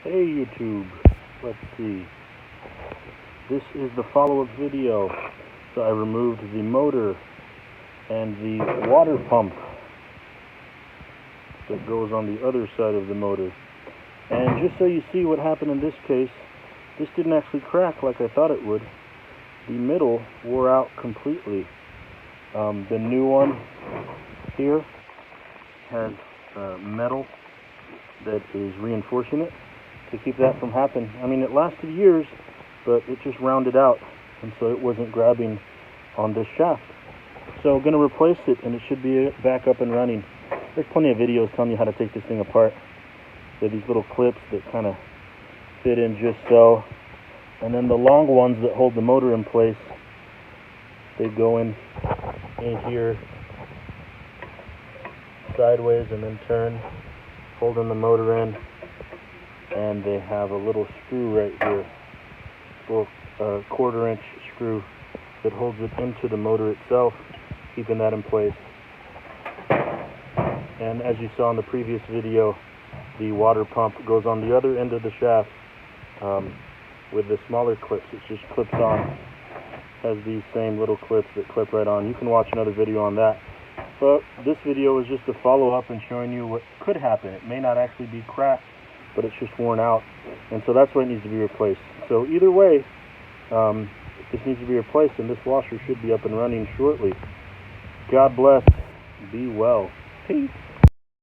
Hey YouTube, let's see. This is the follow-up video. So I removed the motor and the water pump that goes on the other side of the motor. And just so you see what happened in this case, this didn't actually crack like I thought it would. The middle wore out completely. The new one here has metal that is reinforcing it to keep that from happening. I mean, it lasted years, but it just rounded out, and so it wasn't grabbing on this shaft. So I'm going to replace it, and it should be back up and running. There's plenty of videos telling you how to take this thing apart. There are these little clips that kind of fit in just so, and then the long ones that hold the motor in place, they go in here sideways and then turn, holding the motor in. And they have a little screw right here, a little 1/4 inch screw that holds it into the motor itself, keeping that in place. And as you saw in the previous video, the water pump goes on the other end of the shaft with the smaller clips. It just clips on, has these same little clips that clip right on. You can watch another video on that. But this video is just a follow-up and showing you what could happen. It may not actually be cracked, but it's just worn out, and so that's why it needs to be replaced. So either way, this needs to be replaced, and this washer should be up and running shortly. God bless. Be well. Peace.